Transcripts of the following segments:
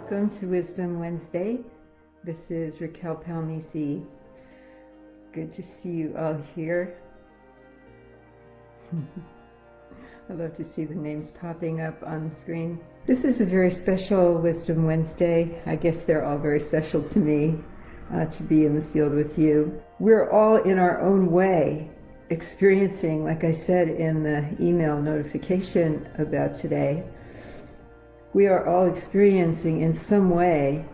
Welcome to Wisdom Wednesday. This is Racquel Palmisi. Good to see you all here. I love to see the names popping up on the screen. This is a very special Wisdom Wednesday. I guess they're all very special to me, to be in the field with you. We're all in our own way experiencing, like I said in the email notification about today, we are all experiencing in some way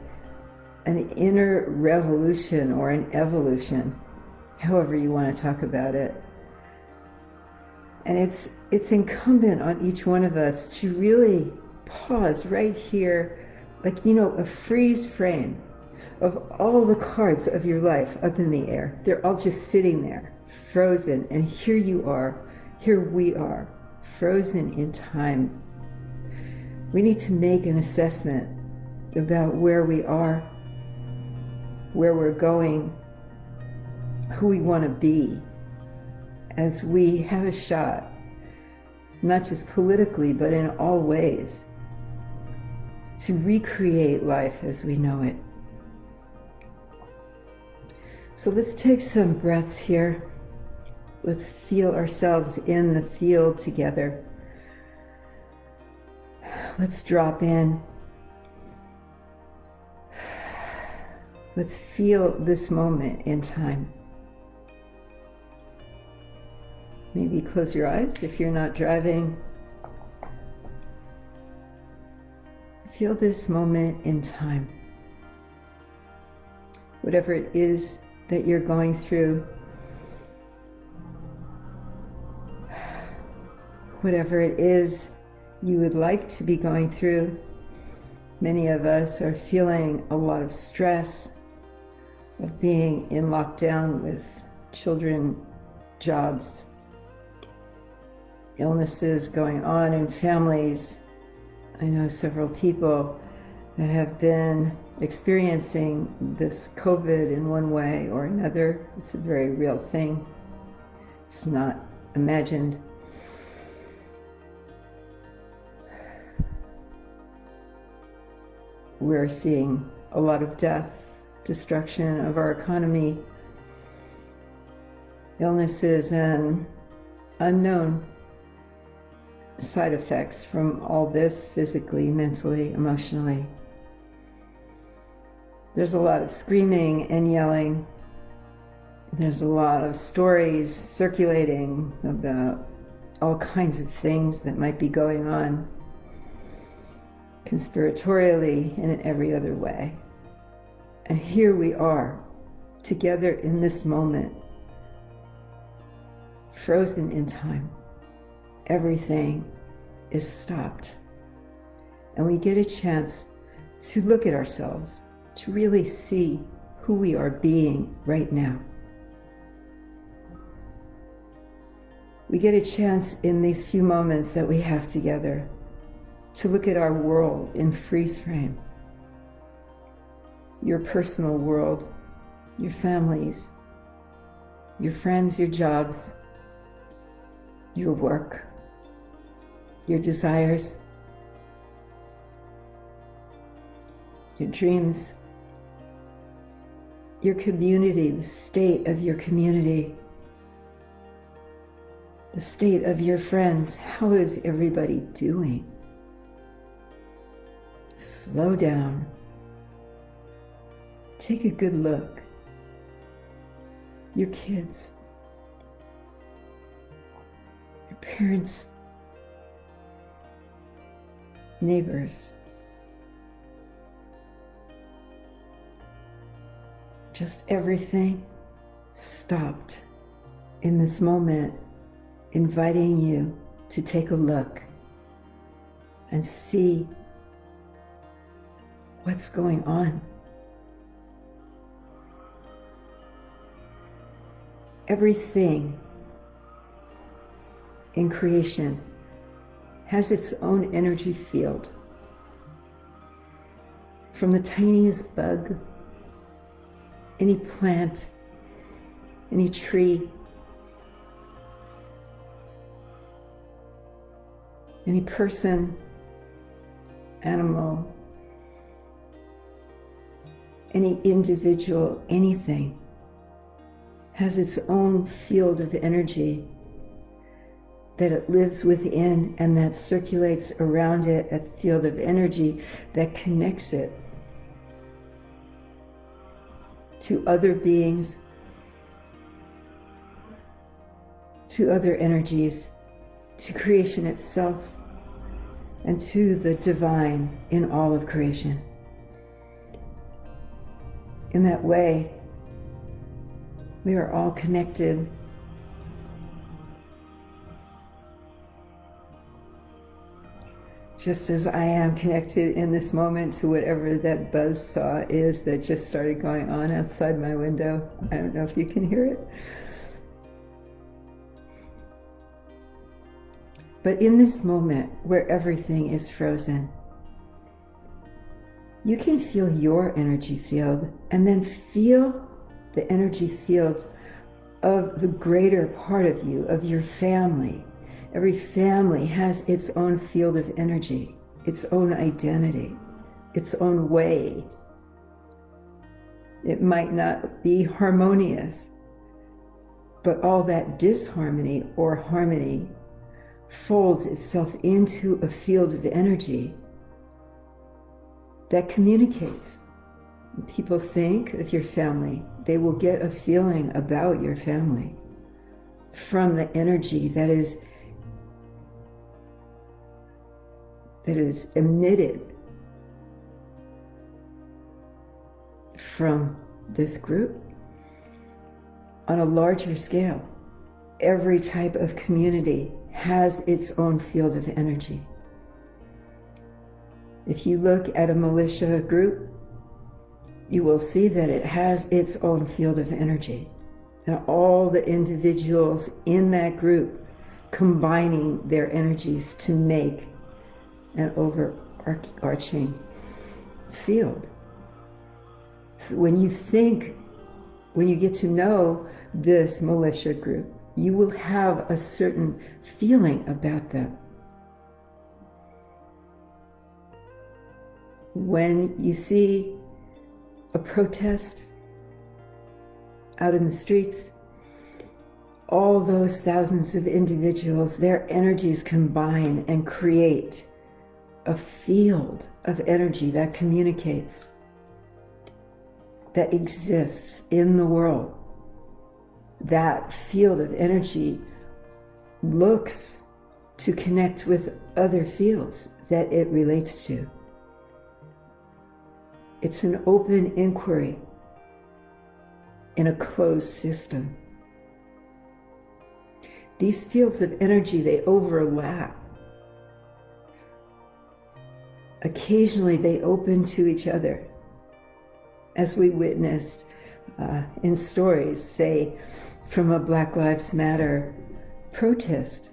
an inner revolution or an evolution, however you want to talk about it. And it's incumbent on each one of us to really pause right here, like, a freeze frame of all the cards of your life up in the air. They're all just sitting there, frozen, and here you are, here we are, frozen in time. We need to make an assessment about where we are, where we're going, who we want to be, as we have a shot, not just politically, but in all ways, to recreate life as we know it. So let's take some breaths here. Let's feel ourselves in the field together. Let's drop in. Let's feel this moment in time. Maybe close your eyes if you're not driving. Feel this moment in time. Whatever it is that you're going through, whatever it is you would like to be going through. Many of us are feeling a lot of stress of being in lockdown with children, jobs, illnesses going on in families. I know several people that have been experiencing this COVID in one way or another. It's a very real thing. It's not imagined. We're seeing a lot of death, destruction of our economy, illnesses, and unknown side effects from all this physically, mentally, emotionally. There's a lot of screaming and yelling. There's a lot of stories circulating about all kinds of things that might be going on conspiratorially and in every other way. And here we are, together in this moment, frozen in time. Everything is stopped. And we get a chance to look at ourselves, to really see who we are being right now. We get a chance in these few moments that we have together to look at our world in freeze frame. Your personal world, your families, your friends, your jobs, your work, your desires, your dreams, your community, the state of your community, the state of your friends. How is everybody doing? Slow down. Take a good look. Your kids, your parents, neighbors. Just everything stopped in this moment, inviting you to take a look and see what's going on. Everything in creation has its own energy field. From the tiniest bug, any plant, any tree, any person, animal, any individual, anything, has its own field of energy that it lives within and that circulates around it, a field of energy that connects it to other beings, to other energies, to creation itself, and to the divine in all of creation. In that way, we are all connected. Just as I am connected in this moment to whatever that buzzsaw is that just started going on outside my window. I don't know if you can hear it. But in this moment where everything is frozen, you can feel your energy field and then feel the energy field of the greater part of you, of your family. Every family has its own field of energy, its own identity, its own way. It might not be harmonious, but all that disharmony or harmony folds itself into a field of energy that communicates. When people think of your family, they will get a feeling about your family from the energy that is emitted from this group. On a larger scale, every type of community has its own field of energy. If you look at a militia group, you will see that it has its own field of energy, and all the individuals in that group combining their energies to make an overarching field. So when you get to know this militia group, you will have a certain feeling about them. When you see a protest out in the streets, all those thousands of individuals, their energies combine and create a field of energy that communicates, that exists in the world. That field of energy looks to connect with other fields that it relates to. It's an open inquiry in a closed system. These fields of energy, they overlap. Occasionally they open to each other, as we witnessed in stories, say, from a Black Lives Matter protest,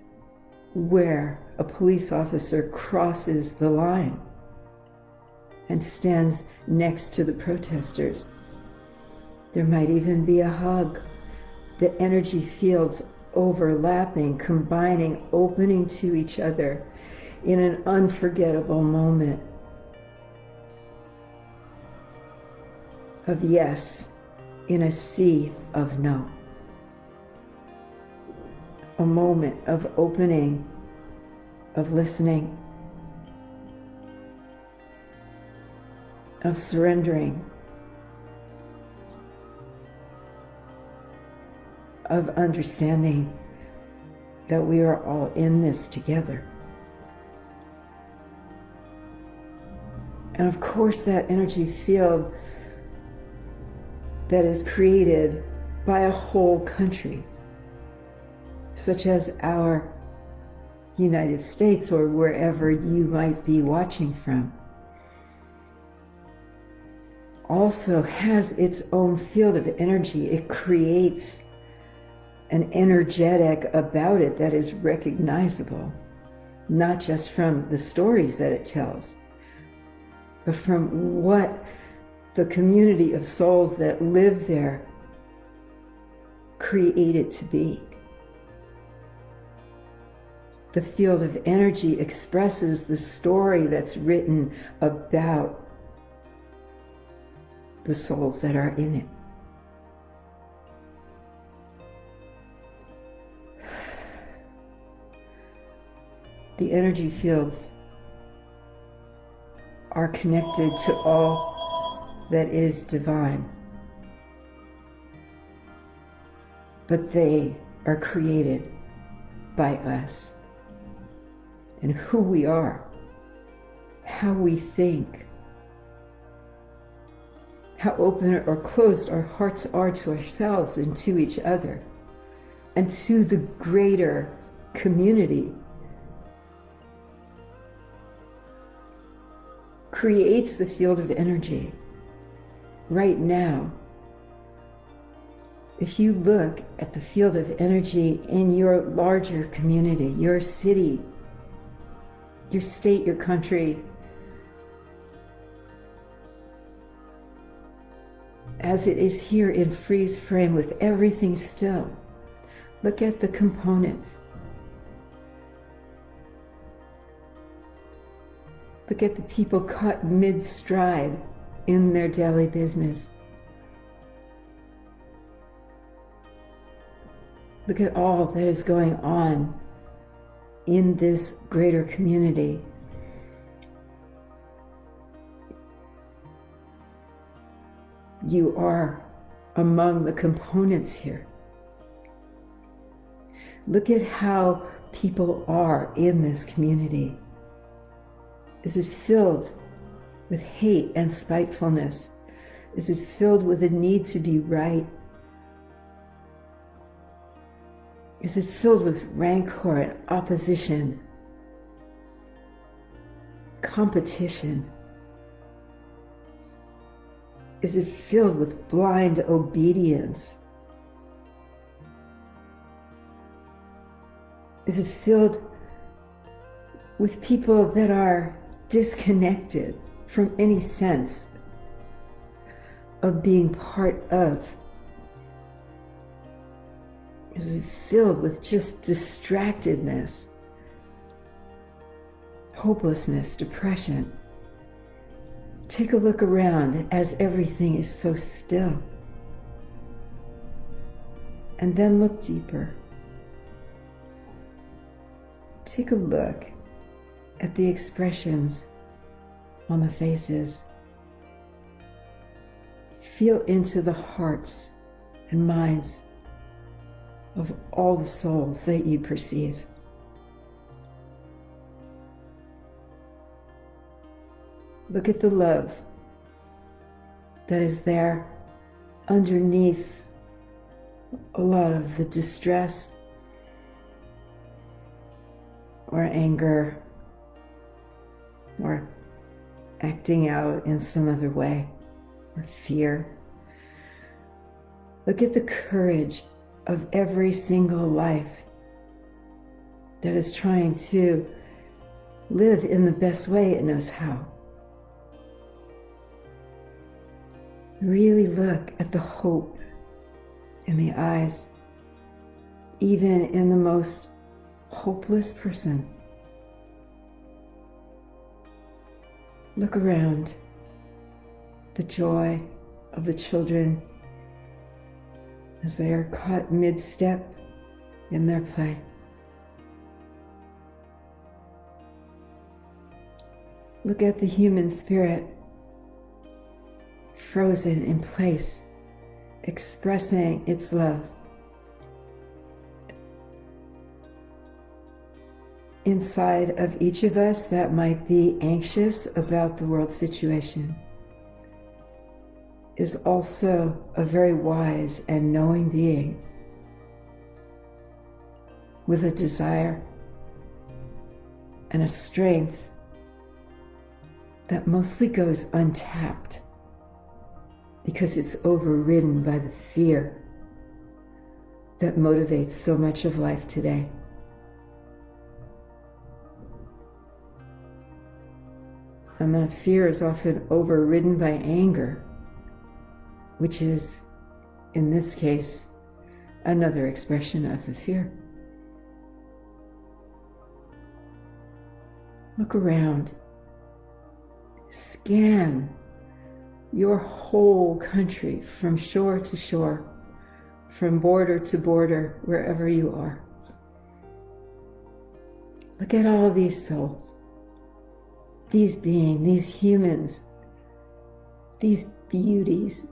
where a police officer crosses the line and stands next to the protesters. There might even be a hug. The energy fields overlapping, combining, opening to each other in an unforgettable moment of yes in a sea of no. A moment of opening, of listening, of surrendering, of understanding that we are all in this together. And of course, that energy field that is created by a whole country, such as our United States or wherever you might be watching from, also has its own field of energy. It creates an energetic about it that is recognizable, not just from the stories that it tells, but from what the community of souls that live there created to be. The field of energy expresses the story that's written about the souls that are in it. The energy fields are connected to all that is divine, but they are created by us. And who we are, how we think, how open or closed our hearts are to ourselves and to each other, and to the greater community, creates the field of energy right now. If you look at the field of energy in your larger community, your city, your state, your country, as it is here in freeze frame with everything still, look at the components. Look at the people caught mid-stride in their daily business. Look at all that is going on in this greater community. You are among the components here. Look at how people are in this community. Is it filled with hate and spitefulness? Is it filled with a need to be right? Is it filled with rancor and opposition, competition? Is it filled with blind obedience? Is it filled with people that are disconnected from any sense of being part of? Is it filled with just distractedness, hopelessness, depression? Take a look around as everything is so still. And then look deeper. Take a look at the expressions on the faces. Feel into the hearts and minds of all the souls that you perceive. Look at the love that is there underneath a lot of the distress or anger or acting out in some other way or fear. Look at the courage of every single life that is trying to live in the best way it knows how. Really look at the hope in the eyes, even in the most hopeless person. Look around, the joy of the children as they are caught mid-step in their play. Look at the human spirit, frozen in place, expressing its love. Inside of each of us that might be anxious about the world situation is also a very wise and knowing being with a desire and a strength that mostly goes untapped because it's overridden by the fear that motivates so much of life today. And that fear is often overridden by anger, which is, in this case, another expression of the fear. Look around. Scan your whole country from shore to shore, from border to border, wherever you are. Look at all these souls, these beings, these humans, these beauties,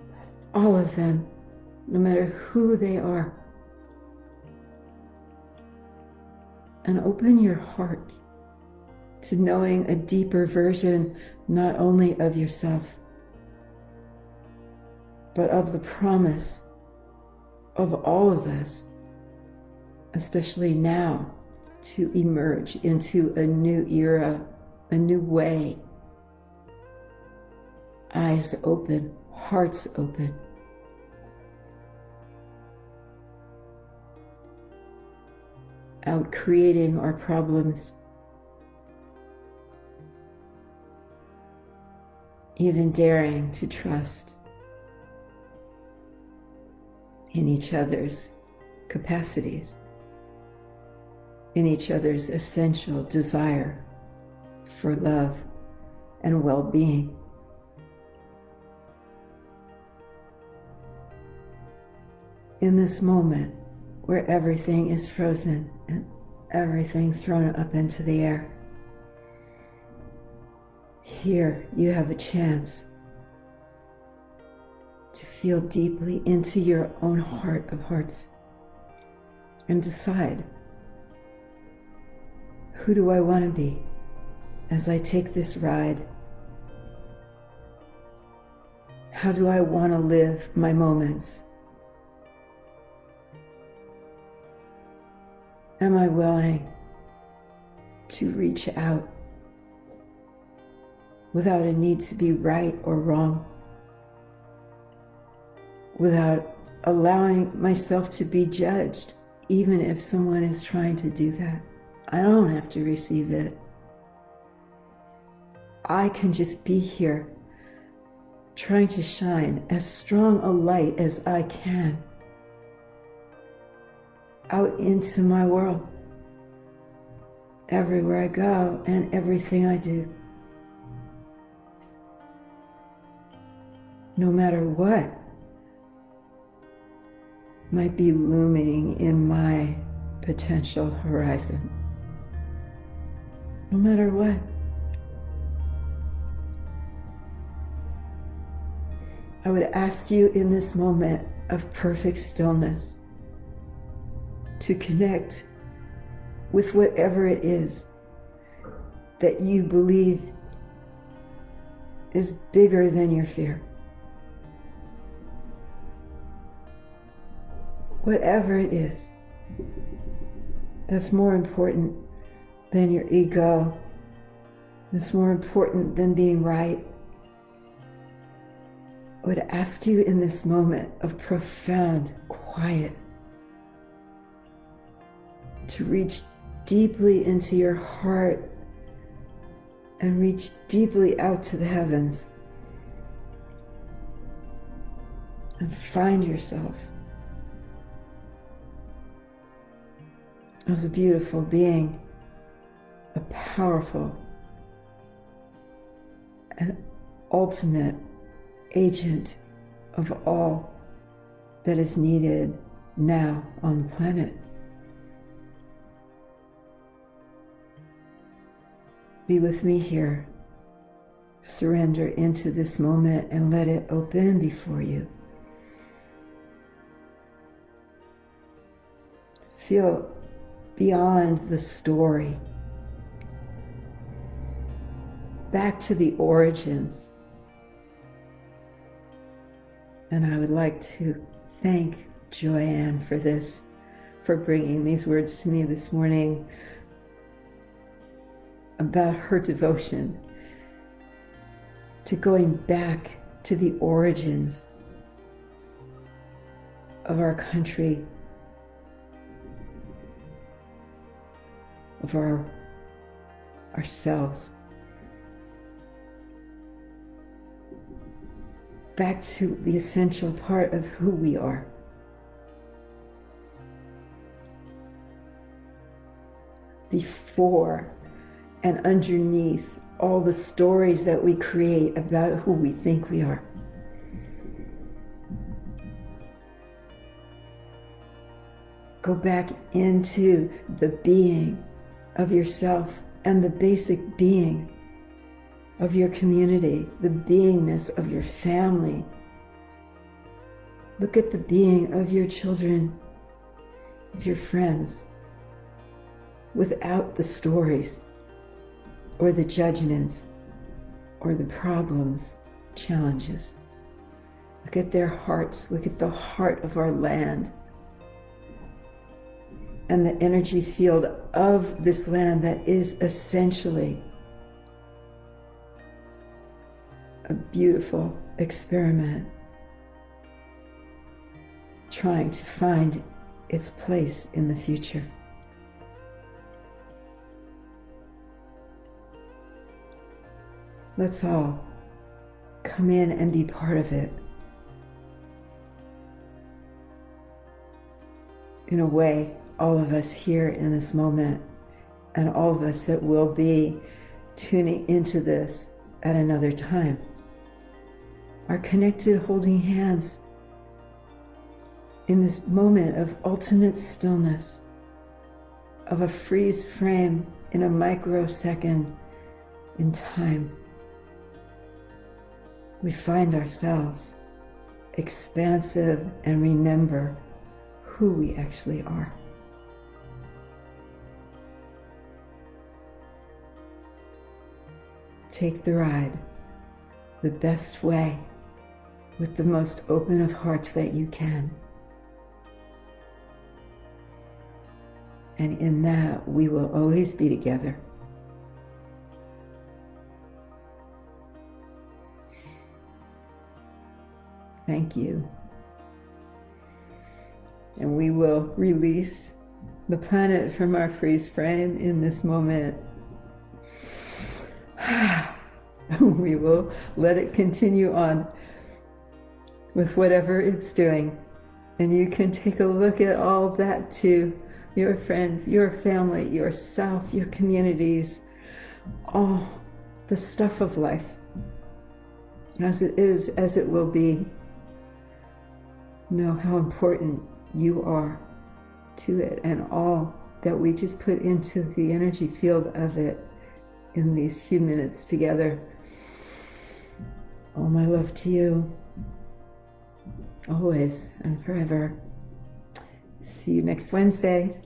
all of them, no matter who they are. And open your heart to knowing a deeper version, not only of yourself, but of the promise of all of us, especially now, to emerge into a new era, a new way. Eyes open, hearts open. Out creating our problems. Even daring to trust in each other's capacities, in each other's essential desire for love and well-being. In this moment where everything is frozen and everything thrown up into the air, here you have a chance to feel deeply into your own heart of hearts and decide, who do I want to be as I take this ride? How do I want to live my moments? Am I willing to reach out without a need to be right or wrong, without allowing myself to be judged, even if someone is trying to do that? I don't have to receive it. I can just be here, trying to shine as strong a light as I can out into my world, everywhere I go and everything I do. No matter what might be looming in my potential horizon. No matter what. I would ask you in this moment of perfect stillness to connect with whatever it is that you believe is bigger than your fear. Whatever it is that's more important than your ego, that's more important than being right. I would ask you in this moment of profound quiet to reach deeply into your heart and reach deeply out to the heavens and find yourself as a beautiful being, a powerful and ultimate agent of all that is needed now on the planet. Be with me here. Surrender into this moment and let it open before you. Feel beyond the story, back to the origins. And I would like to thank Joanne for this, for bringing these words to me this morning about her devotion to going back to the origins of our country, of ourselves, back to the essential part of who we are. Before and underneath all the stories that we create about who we think we are. Go back into the being of yourself and the basic being of your community, the beingness of your family. Look at the being of your children, of your friends, without the stories or the judgments or the problems, challenges. Look at their hearts. Look at the heart of our land and the energy field of this land that is essentially a beautiful experiment trying to find its place in the future. Let's all come in and be part of it. In a way, all of us here in this moment, and all of us that will be tuning into this at another time, are connected, holding hands in this moment of ultimate stillness, of a freeze frame in a microsecond in time. We find ourselves expansive and remember who we actually are. Take the ride the best way, with the most open of hearts that you can. And in that, we will always be together. Thank you. And we will release the planet from our freeze frame in this moment. We will let it continue on with whatever it's doing. And you can take a look at all that too. Your friends, your family, yourself, your communities, all the stuff of life, as it is, as it will be. Know how important you are to it, and all that we just put into the energy field of it in these few minutes together. All my love to you, always and forever. See you next Wednesday.